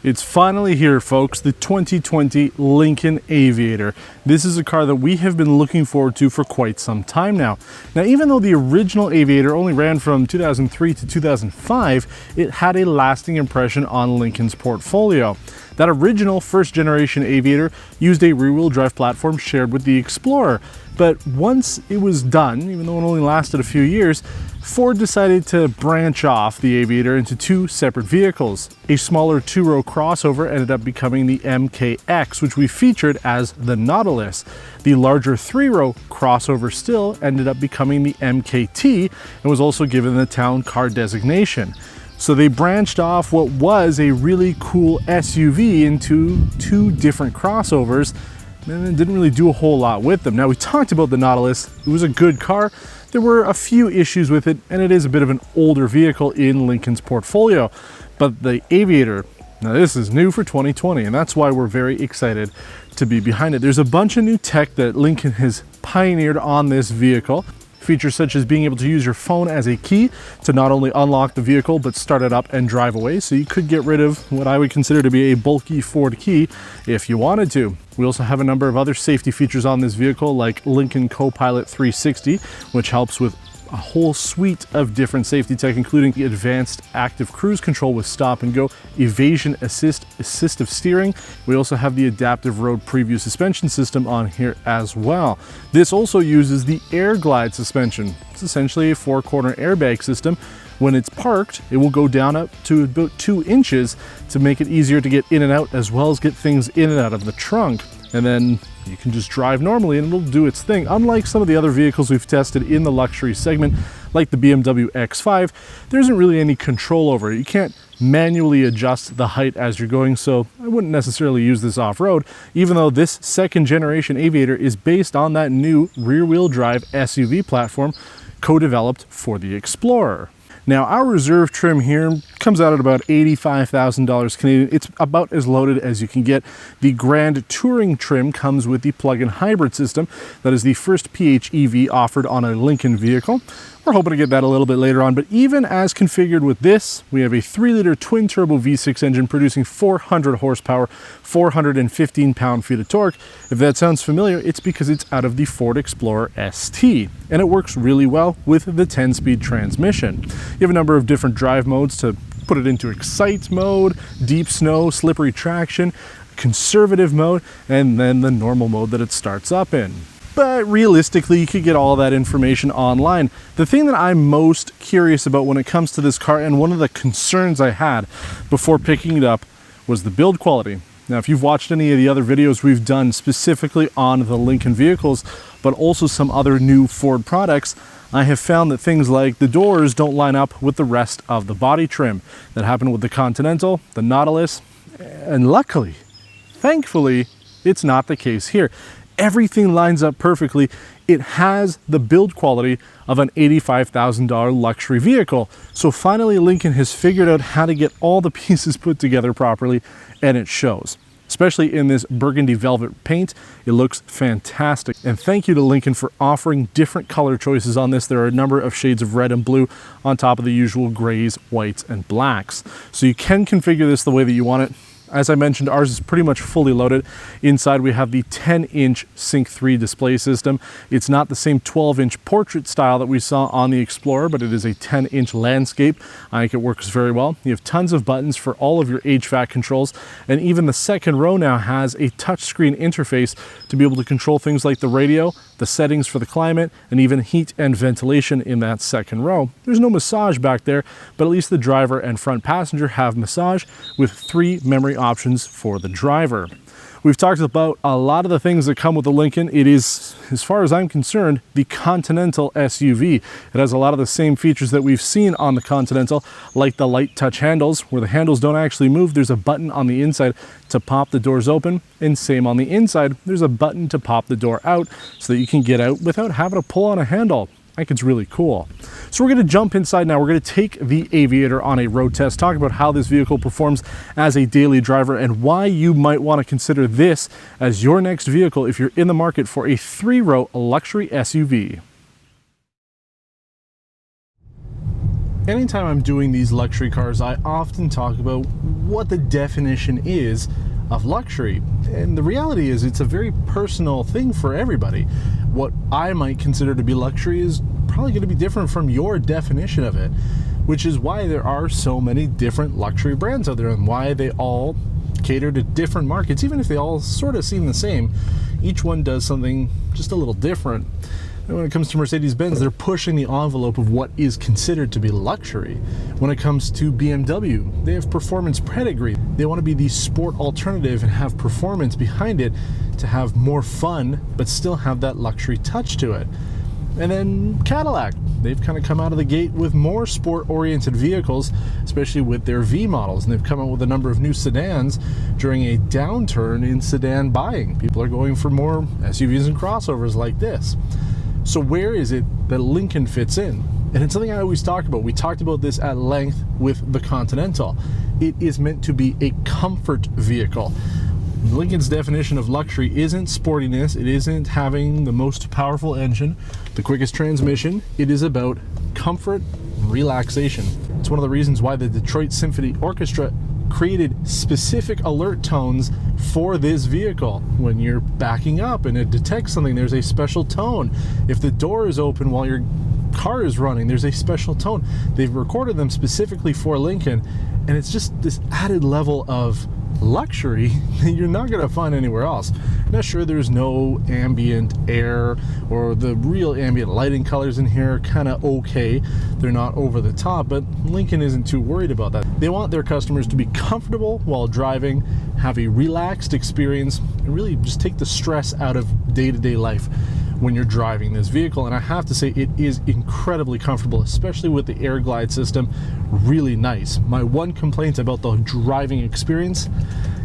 It's finally here, folks, the 2020 Lincoln Aviator. This is a car that we have been looking forward to for quite some time now. Now, even though the original Aviator only ran from 2003 to 2005, it had a lasting impression on Lincoln's portfolio. That original first-generation Aviator used a rear-wheel drive platform shared with the Explorer. But once it was done, even though it only lasted a few years, Ford decided to branch off the Aviator into two separate vehicles. A smaller two-row crossover ended up becoming the MKX, which we featured as the Nautilus. The larger three-row crossover still ended up becoming the MKT and was also given the town car designation. So they branched off what was a really cool SUV into two different crossovers, and it didn't really do a whole lot with them. Now, we talked about the Nautilus. It was a good car. There were a few issues with it, and it is a bit of an older vehicle in Lincoln's portfolio. But the Aviator, now this is new for 2020, and that's why we're very excited to be behind it. There's a bunch of new tech that Lincoln has pioneered on this vehicle. Features such as being able to use your phone as a key to not only unlock the vehicle, but start it up and drive away. So you could get rid of what I would consider to be a bulky Ford key if you wanted to. We also have a number of other safety features on this vehicle, like Lincoln Co-Pilot 360, which helps with a whole suite of different safety tech, including the advanced active cruise control with stop and go, evasion assist, assistive steering. We also have the adaptive road preview suspension system on here as well. This also uses the Air Glide suspension. It's essentially a four-corner airbag system. When it's parked, it will go down up to about 2 inches to make it easier to get in and out, as well as get things in and out of the trunk. And then you can just drive normally and it'll do its thing. Unlike some of the other vehicles we've tested in the luxury segment, like the BMW X5, there isn't really any control over it. You can't manually adjust the height as you're going, so I wouldn't necessarily use this off-road, even though this second generation Aviator is based on that new rear-wheel drive SUV platform co-developed for the Explorer. Now, our reserve trim here comes out at about $85,000 Canadian. It's about as loaded as you can get. The Grand Touring trim comes with the plug-in hybrid system. That is the first PHEV offered on a Lincoln vehicle. We're hoping to get that a little bit later on, but even as configured with this, we have a 3-liter twin-turbo V6 engine producing 400 horsepower, 415 pound-feet of torque. If that sounds familiar, it's because it's out of the Ford Explorer ST, and it works really well with the 10-speed transmission. You have a number of different drive modes to put it into Excite mode, deep snow, slippery traction, conservative mode, and then the normal mode that it starts up in. But realistically, you could get all that information online. The thing that I'm most curious about when it comes to this car, and one of the concerns I had before picking it up, was the build quality. Now, if you've watched any of the other videos we've done specifically on the Lincoln vehicles, but also some other new Ford products, I have found that things like the doors don't line up with the rest of the body trim. That happened with the Continental, the Nautilus, and luckily, thankfully, it's not the case here. Everything lines up perfectly. It has the build quality of an $85,000 luxury vehicle. So finally, Lincoln has figured out how to get all the pieces put together properly, and it shows. Especially in this burgundy velvet paint, it looks fantastic. And thank you to Lincoln for offering different color choices on this. There are a number of shades of red and blue on top of the usual grays, whites, and blacks. So you can configure this the way that you want it. As I mentioned, ours is pretty much fully loaded. Inside we have the 10-inch Sync 3 display system. It's not the same 12-inch portrait style that we saw on the Explorer, but it is a 10-inch landscape. I think it works very well. You have tons of buttons for all of your HVAC controls, and even the second row now has a touchscreen interface to be able to control things like the radio, the settings for the climate, and even heat and ventilation in that second row. There's no massage back there, but at least the driver and front passenger have massage with 3 memory options for the driver. We've talked about a lot of the things that come with the Lincoln. It is, as far as I'm concerned, the Continental SUV. It has a lot of the same features that we've seen on the Continental, like the light touch handles, where the handles don't actually move. There's a button on the inside to pop the doors open, and same on the inside. There's a button to pop the door out so that you can get out without having to pull on a handle. I think it's really cool. So we're going to jump inside now. We're going to take the Aviator on a road test, talk about how this vehicle performs as a daily driver and why you might want to consider this as your next vehicle if you're in the market for a 3-row luxury SUV. Anytime I'm doing these luxury cars, I often talk about what the definition is of luxury. And the reality is it's a very personal thing for everybody. What I might consider to be luxury is probably going to be different from your definition of it, which is why there are so many different luxury brands out there and why they all cater to different markets. Even if they all sort of seem the same, each one does something just a little different. And when it comes to Mercedes-Benz, they're pushing the envelope of what is considered to be luxury. When it comes to BMW, they have performance pedigree. They want to be the sport alternative and have performance behind it to have more fun, but still have that luxury touch to it. And then Cadillac, they've kind of come out of the gate with more sport-oriented vehicles, especially with their V models. And they've come out with a number of new sedans during a downturn in sedan buying. People are going for more SUVs and crossovers like this. So where is it that Lincoln fits in? And it's something I always talk about. We talked about this at length with the Continental. It is meant to be a comfort vehicle. Lincoln's definition of luxury isn't sportiness, it isn't having the most powerful engine, the quickest transmission. It is about comfort and relaxation. It's one of the reasons why the Detroit Symphony Orchestra created specific alert tones for this vehicle. When you're backing up and it detects something, there's a special tone. If the door is open while your car is running, there's a special tone. They've recorded them specifically for Lincoln, and it's just this added level of luxury that you're not going to find anywhere else. Now sure, there's no ambient air or the real ambient lighting colors in here are kind of okay. They're not over the top, but Lincoln isn't too worried about that. They want their customers to be comfortable while driving, have a relaxed experience, and really just take the stress out of day-to-day life when you're driving this vehicle. And I have to say, it is incredibly comfortable, especially with the air glide system. Really nice. My one complaint about the driving experience,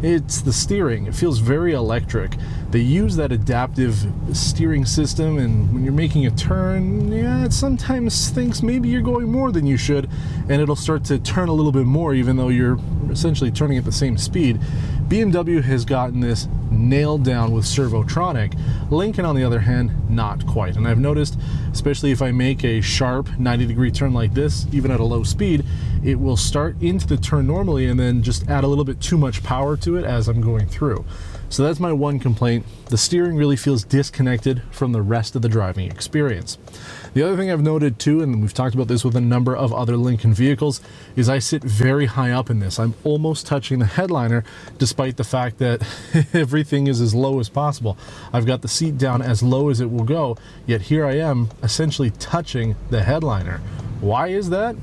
it's the steering. It feels very electric. They use that adaptive steering system, and when you're making a turn, yeah, it sometimes thinks maybe you're going more than you should, and it'll start to turn a little bit more even though you're essentially turning at the same speed. BMW has gotten this nailed down with Servotronic. Lincoln, on the other hand, not quite. And I've noticed, especially if I make a sharp 90-degree turn like this, even at a low speed, it will start into the turn normally and then just add a little bit too much power to it as I'm going through. So that's my one complaint. The steering really feels disconnected from the rest of the driving experience. The other thing I've noted too, and we've talked about this with a number of other Lincoln vehicles, is I sit very high up in this. I'm almost touching the headliner, despite the fact that everything is as low as possible. I've got the seat down as low as it will go, yet here I am essentially touching the headliner. Why is that?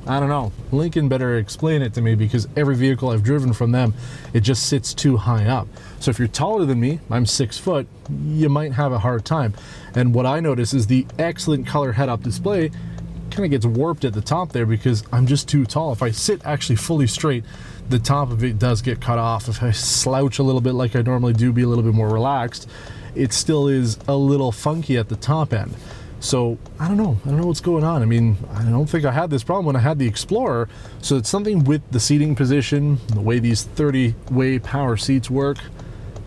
I don't know. Lincoln better explain it to me, because every vehicle I've driven from them, it just sits too high up. So if you're taller than me, I'm 6 foot, you might have a hard time. And what I notice is the excellent color head-up display kind of gets warped at the top there because I'm just too tall. If I sit actually fully straight, the top of it does get cut off. If I slouch a little bit like I normally do, be a little bit more relaxed, it still is a little funky at the top end. So I don't know what's going on. I mean, I don't think I had this problem when I had the Explorer. So it's something with the seating position, the way these 30-way power seats work.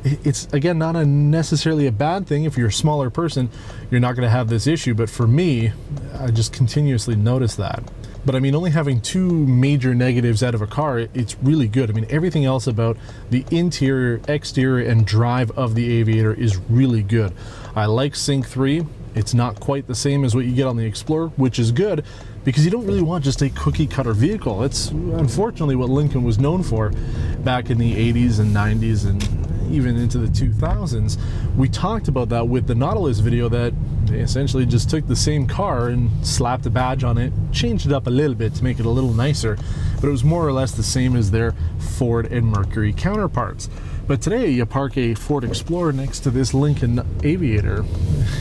It's, again, not necessarily a bad thing. If you're a smaller person, you're not going to have this issue. But for me, I just continuously notice that. But I mean, only having two major negatives out of a car, it's really good. I mean, everything else about the interior, exterior, and drive of the Aviator is really good. I like Sync 3. It's not quite the same as what you get on the Explorer, which is good because you don't really want just a cookie cutter vehicle. It's unfortunately what Lincoln was known for back in the 80s and 90s and even into the 2000s. We talked about that with the Nautilus video, that they essentially just took the same car and slapped a badge on it, changed it up a little bit to make it a little nicer, but it was more or less the same as their Ford and Mercury counterparts. But today, you park a Ford Explorer next to this Lincoln Aviator.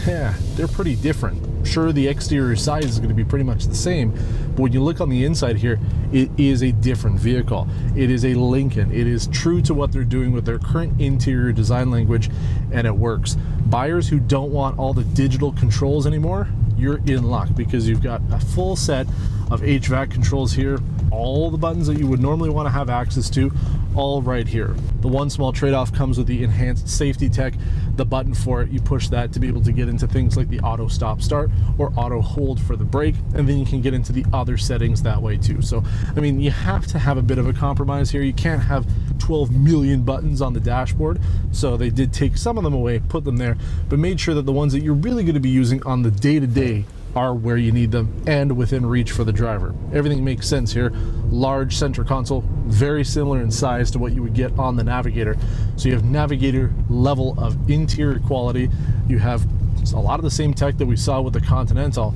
Yeah, they're pretty different. Sure, the exterior size is going to be pretty much the same, but when you look on the inside here, it is a different vehicle. It is a Lincoln. It is true to what they're doing with their current interior design language, and it works. Buyers who don't want all the digital controls anymore, you're in luck, because you've got a full set of HVAC controls here, all the buttons that you would normally want to have access to, all right here. The one small trade-off comes with the enhanced safety tech. The button for it, you push that to be able to get into things like the auto stop start or auto hold for the brake, and then you can get into the other settings that way too. So, I mean, you have to have a bit of a compromise here. You can't have 12 million buttons on the dashboard, so they did take some of them away, put them there, but made sure that the ones that you're really going to be using on the day-to-day are where you need them and within reach for the driver. Everything makes sense here. Large center console, very similar in size to what you would get on the Navigator. So you have Navigator level of interior quality. You have a lot of the same tech that we saw with the Continental,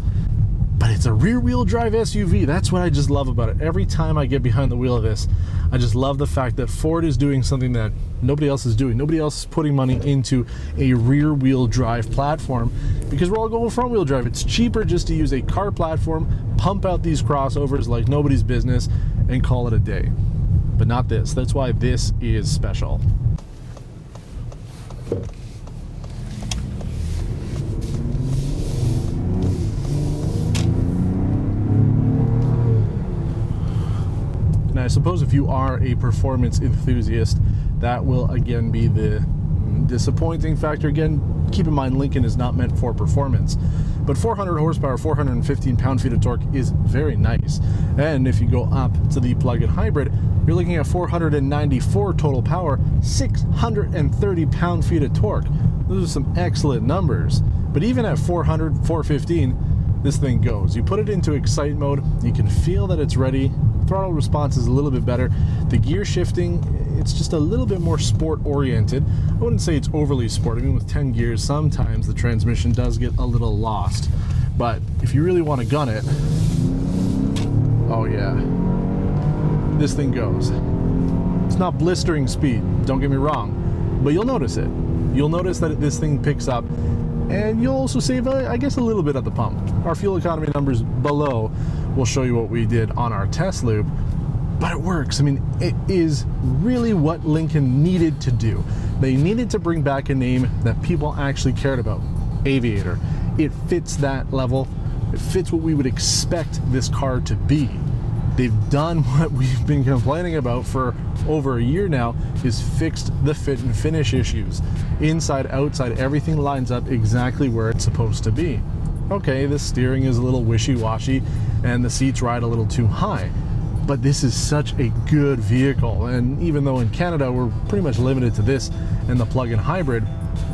but it's a rear-wheel drive SUV. That's what I just love about it. Every time I get behind the wheel of this, I just love the fact that Ford is doing something that nobody else is doing. Nobody else is putting money into a rear-wheel drive platform, because we're all going front-wheel drive. It's cheaper just to use a car platform, pump out these crossovers like nobody's business, and call it a day. But not this. That's why this is special. I suppose if you are a performance enthusiast, that will again be the disappointing factor. Again, keep in mind, Lincoln is not meant for performance, but 400 horsepower, 415 pound-feet of torque is very nice. And if you go up to the plug-in hybrid, you're looking at 494 total power, 630 pound-feet of torque. Those are some excellent numbers. But even at 400, 415, this thing goes. You put it into Excite mode, you can feel that it's ready. Throttle response is a little bit better. The gear shifting, it's just a little bit more sport oriented. I wouldn't say it's overly sport. I mean, with 10 gears, sometimes the transmission does get a little lost. But if you really want to gun it, oh yeah, this thing goes. It's not blistering speed, don't get me wrong, but you'll notice it. You'll notice that this thing picks up, and you'll also save, I guess, a little bit at the pump. Our fuel economy numbers below will show you what we did on our test loop, but it works. I mean, it is really what Lincoln needed to do. They needed to bring back a name that people actually cared about. Aviator. It fits that level. It fits what we would expect this car to be. They've done what we've been complaining about for over a year now, is fixed the fit and finish issues. Inside, outside, everything lines up exactly where it's supposed to be. Okay, the steering is a little wishy-washy and the seats ride a little too high, but this is such a good vehicle. And even though in Canada we're pretty much limited to this and the plug-in hybrid,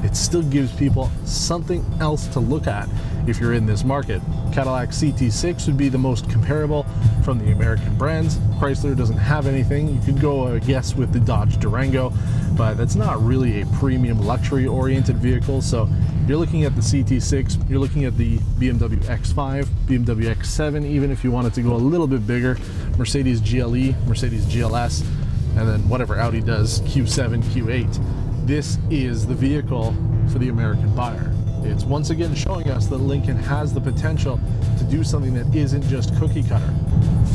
it still gives people something else to look at if you're in this market. Cadillac CT6 would be the most comparable from the American brands. Chrysler doesn't have anything. You could go, I guess, with the Dodge Durango, but that's not really a premium luxury-oriented vehicle. So you're looking at the CT6, you're looking at the BMW X5, BMW X7, even if you wanted to go a little bit bigger, Mercedes GLE, Mercedes GLS, and then whatever Audi does, Q7, Q8. This is the vehicle for the American buyer. It's once again showing us that Lincoln has the potential to do something that isn't just cookie cutter.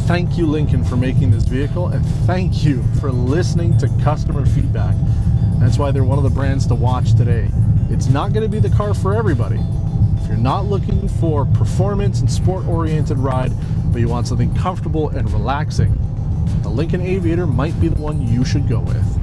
Thank you, Lincoln, for making this vehicle, and thank you for listening to customer feedback. That's why they're one of the brands to watch today. It's not going to be the car for everybody. If you're not looking for performance and sport-oriented ride, but you want something comfortable and relaxing, the Lincoln Aviator might be the one you should go with.